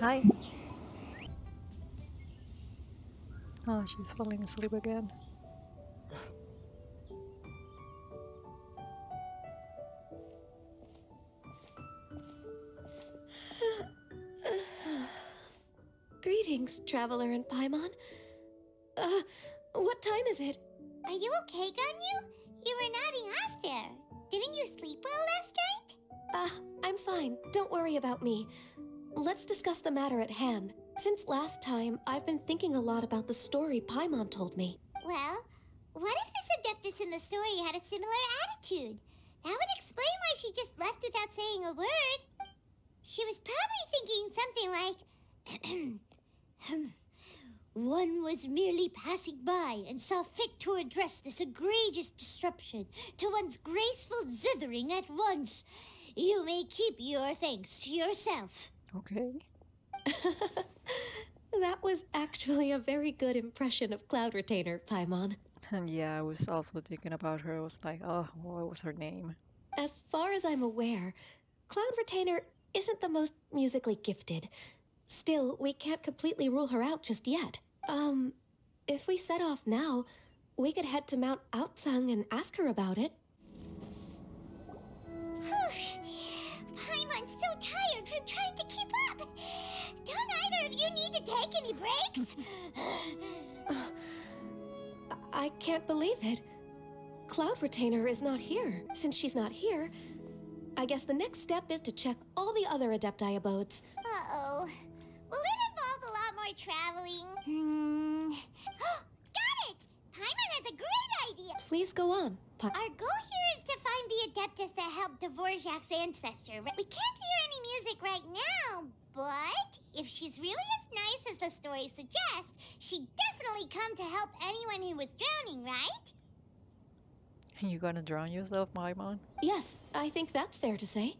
Hi. Oh, she's falling asleep again. Greetings, traveler and Paimon. What time is it? Are you okay, Ganyu? You were nodding off there. Didn't you sleep well last night? I'm fine. Don't worry about me. Let's discuss the matter at hand. Since last time, I've been thinking a lot about the story Paimon told me. Well, what if this Adeptus in the story had a similar attitude? That would explain why she just left without saying a word. She was probably thinking something like, One was merely passing by and saw fit to address this egregious disruption to one's graceful zithering at once. You may keep your thanks to yourself. Okay. That was actually a very good impression of Cloud Retainer, Paimon. And yeah, I was also thinking about her. I was like, oh, what was her name? As far as I'm aware, Cloud Retainer isn't the most musically gifted. Still, we can't completely rule her out just yet. If we set off now, we could head to Mount Outsung and ask her about it. Paimon's so tired from trying to keep up. Don't either of you need to take any breaks? I can't believe it. Cloud Retainer is not here. Since she's not here, I guess the next step is to check all the other Adepti abodes. Uh-oh. Will it involve a lot more traveling? Got it! Paimon has a great idea! Please go on. Our goal here is to find the Adeptus that helped Dvorak's ancestor. We can't hear any music right now, but if she's really as nice as the story suggests, she'd definitely come to help anyone who was drowning, right? You gonna drown yourself, Paimon? Yes, I think that's fair to say.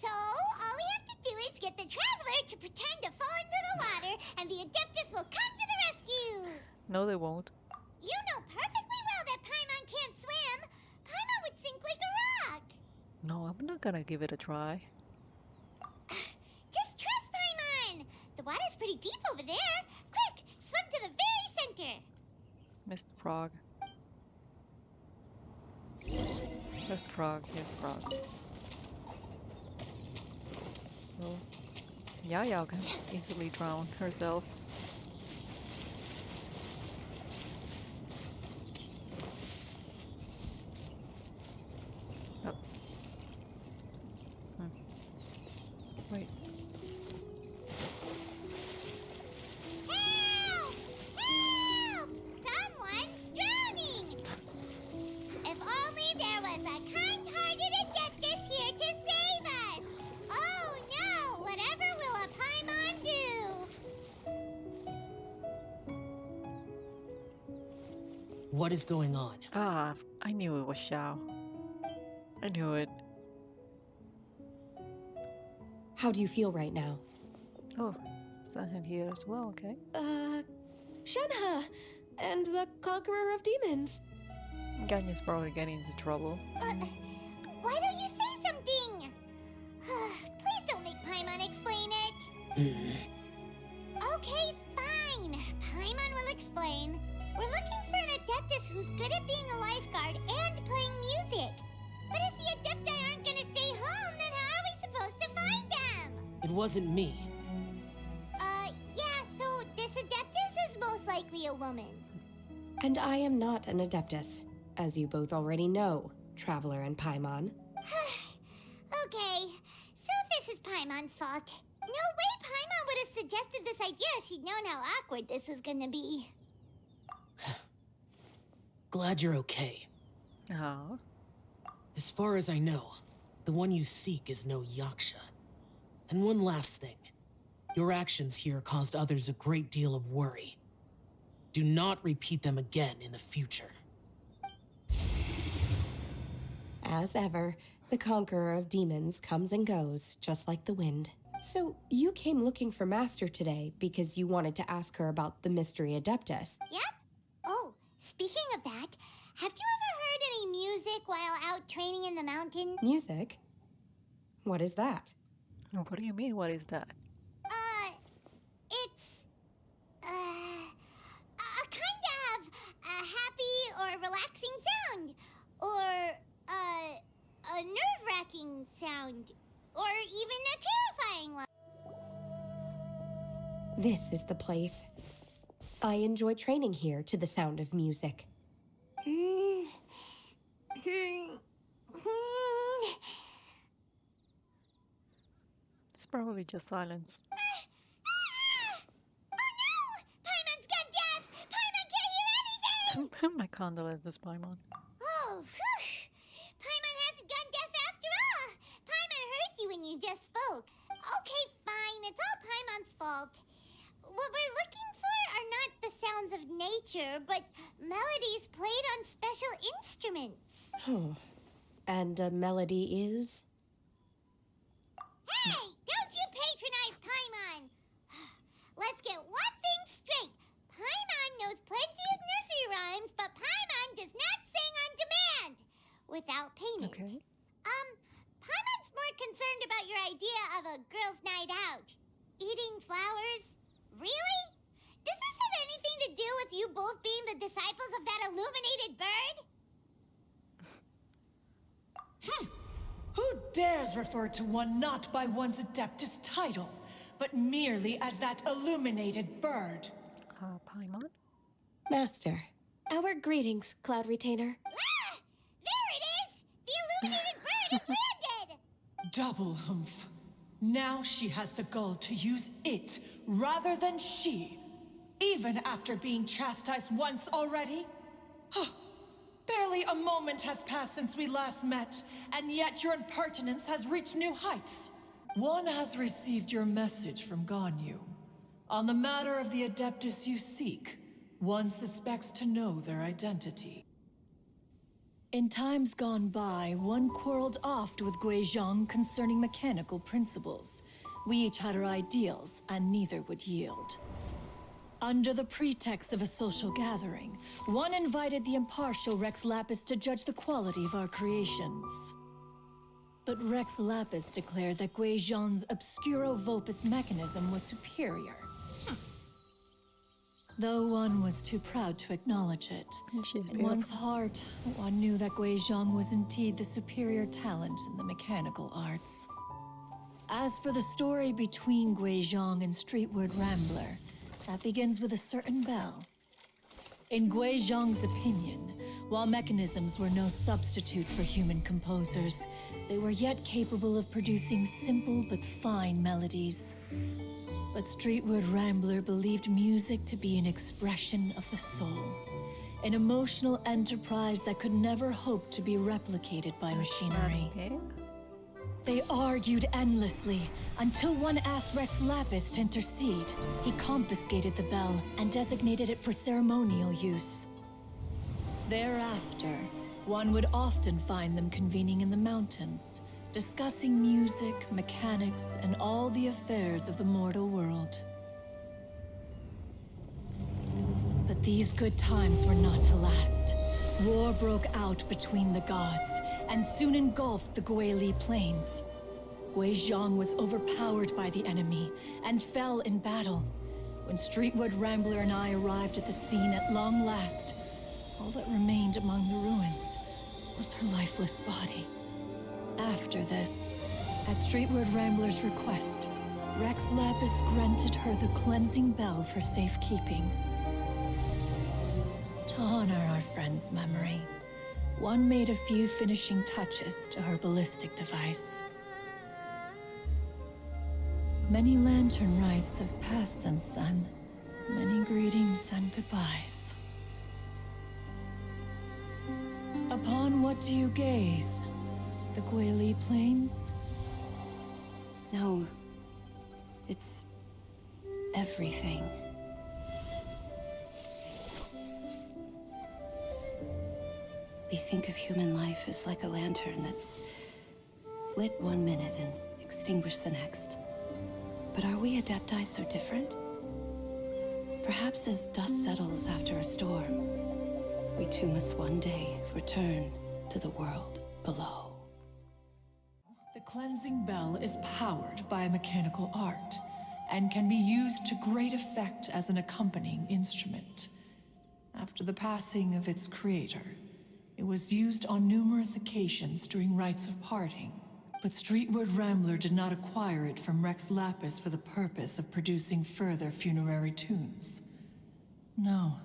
So, all we have to do is get the traveler to pretend to fall into the water, and the Adeptus will come to the rescue! No, they won't. You know perfectly well that Paimon can't swim! Paimon would sink like a rock! No, I'm not gonna give it a try. Just trust Paimon! The water's pretty deep over there! Quick, swim to the very center! Mr. Frog. Mr. Frog, yes, Frog. Well, Yaya can easily drown herself. Oh. Wait. Help! Help! Someone's drowning! If only there was a kind-hearted Adeptus here to save us! Oh no! Whatever will a Paimon do? What is going on? Ah, I knew it was Xiao. I knew it. How do you feel right now? Oh, Sanhan here as well, okay. Shenhe! And the Conqueror of Demons. Ganya's probably getting into trouble. Why don't you say something? Please don't make Paimon explain it. Okay, fine. Paimon will explain. We're looking for an Adeptus who's good at being a lifeguard and playing music. But if the Adepti aren't gonna stay home, then how are we supposed to find them? It wasn't me. Yeah, so this Adeptus is most likely a woman. And I am not an Adeptus, as you both already know, Traveler and Paimon. Okay, so this is Paimon's fault. No way Paimon would have suggested this idea if she'd known how awkward this was gonna be. Glad you're okay. Ah, As far as I know, the one you seek is no Yaksha. And one last thing. Your actions here caused others a great deal of worry. Do not repeat them again in the future. As ever, the Conqueror of Demons comes and goes, just like the wind. So, you came looking for Master today because you wanted to ask her about the Mystery Adeptus. Yep. Oh, speaking of that, have you ever heard any music while out training in the mountain? Music? What is that? what do you mean? What is that? relaxing sound, or even a terrifying one. This is the place. I enjoy training here to the sound of music. It's probably just silence. Oh no! Paimon's gone deaf! Paimon can't hear anything! My condolences, Paimon. Oh, whew! Paimon hasn't gone deaf after all! Paimon heard you when you just spoke. Okay, fine, it's all Paimon's fault. What we're looking for are not the sounds of nature, but melodies played on special instruments. And a melody is? Hey, don't you patronize Paimon! Let's get one thing straight. Paimon knows plenty of nursery rhymes, but Paimon does not sing on demand without payment. Okay. Paimon's more concerned about your idea of a girls' night out. Eating flowers? Really? Does this have anything to do with you both being the disciples of that illuminated bird? Who dares refer to one not by one's Adeptus title, but merely as that illuminated bird? Paimon? Master. Our greetings, Cloud Retainer. Ah! There it is! The illuminated bird has landed! Double humph. Now she has the gall to use it rather than she, even after being chastised once already? Barely a moment has passed since we last met, and yet your impertinence has reached new heights. One has received your message from Ganyu. On the matter of the Adeptus you seek, one suspects to know their identity. In times gone by, one quarreled oft with Guizhong concerning mechanical principles. We each had our ideals, and neither would yield. Under the pretext of a social gathering, one invited the impartial Rex Lapis to judge the quality of our creations. But Rex Lapis declared that Guizhong's Obscuro Vulpus mechanism was superior. Though one was too proud to acknowledge it, She's in one's heart, one knew that Guizhong was indeed the superior talent in the mechanical arts. As for the story between Guizhong and Streetward Rambler, that begins with a certain bell. In Guizhong's opinion, while mechanisms were no substitute for human composers, they were yet capable of producing simple but fine melodies. But Streetward Rambler believed music to be an expression of the soul, an emotional enterprise that could never hope to be replicated by machinery. Okay. They argued endlessly until one asked Rex Lapis to intercede. He confiscated the bell and designated it for ceremonial use. Thereafter, one would often find them convening in the mountains, discussing music, mechanics, and all the affairs of the mortal world. But these good times were not to last. War broke out between the gods, and soon engulfed the Guili Plains. Guizhong was overpowered by the enemy, and fell in battle. When Streetward Rambler and I arrived at the scene at long last, all that remained among the ruins was her lifeless body. After this, at Streetward Rambler's request, Rex Lapis granted her the cleansing bell for safekeeping. To honor our friend's memory, one made a few finishing touches to her ballistic device. Many lantern rites have passed since then. Many greetings and goodbyes. Upon what do you gaze? The Guili Plains? No. It's everything. We think of human life as like a lantern that's lit one minute and extinguished the next. But are we Adepti so different? Perhaps as dust settles after a storm, we too must one day return to the world below. The cleansing bell is powered by a mechanical art, and can be used to great effect as an accompanying instrument. After the passing of its creator, it was used on numerous occasions during rites of parting. But Streetward Rambler did not acquire it from Rex Lapis for the purpose of producing further funerary tunes. No.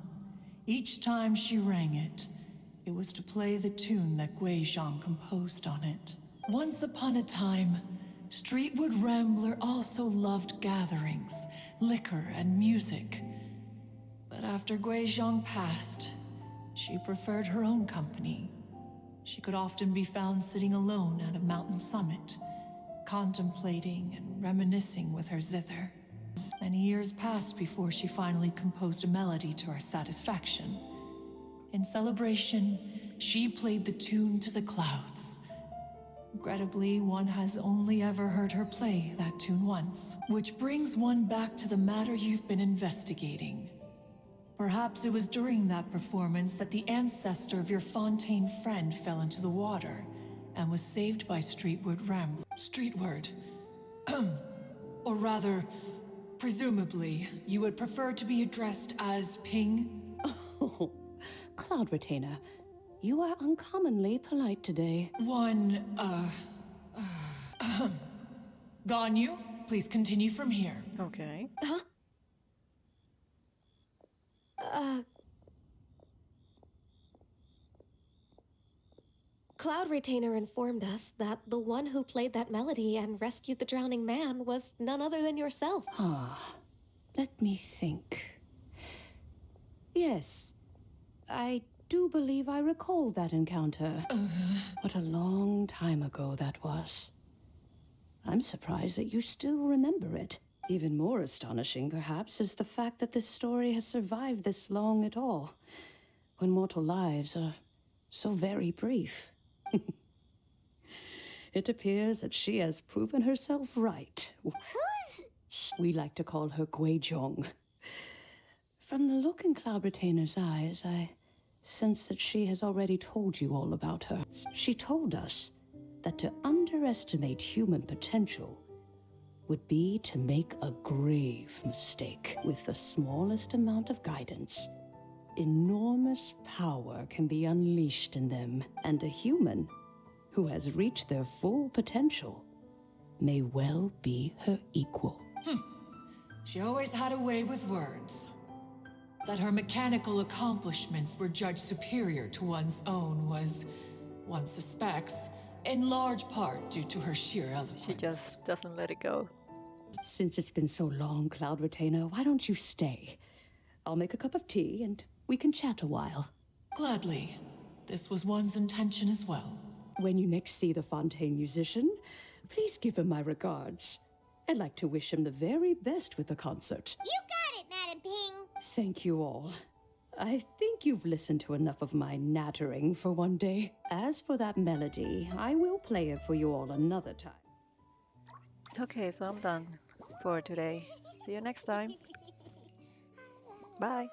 Each time she rang it, it was to play the tune that Guizhong composed on it. Once upon a time, Streetwood Rambler also loved gatherings, liquor, and music. But after Guizhong passed, she preferred her own company. She could often be found sitting alone at a mountain summit, contemplating and reminiscing with her zither. Many years passed before she finally composed a melody to her satisfaction. In celebration, she played the tune to the clouds. Regrettably, one has only ever heard her play that tune once, which brings one back to the matter you've been investigating. Perhaps it was during that performance that the ancestor of your Fontaine friend fell into the water and was saved by Streetward Rambler. Streetward. Or rather, presumably, you would prefer to be addressed as Ping? Oh, Cloud Retainer, you are uncommonly polite today. Ganyu, please continue from here. Okay. Cloud Retainer informed us that the one who played that melody and rescued the drowning man was none other than yourself. Let me think. Yes, I do believe I recall that encounter. What a long time ago that was. I'm surprised that you still remember it. Even more astonishing, perhaps, is the fact that this story has survived this long at all, when mortal lives are so very brief. It appears that she has proven herself right. We like to call her Guizhong. From the look in Cloud Retainer's eyes, I sense that she has already told you all about her. She told us that to underestimate human potential would be to make a grave mistake. With the smallest amount of guidance, enormous power can be unleashed in them, and a human who has reached their full potential may well be her equal. She always had a way with words. That her mechanical accomplishments were judged superior to one's own was, one suspects, in large part due to her sheer eloquence. She just doesn't let it go. Since it's been so long, Cloud Retainer, why don't you stay? I'll make a cup of tea and we can chat a while. Gladly. This was one's intention as well. When you next see the Fontaine musician, please give him my regards. I'd like to wish him the very best with the concert. You got it, Madam Ping. Thank you all. I think you've listened to enough of my nattering for one day. As for that melody, I will play it for you all another time. Okay, so I'm done for today. See you next time. Bye.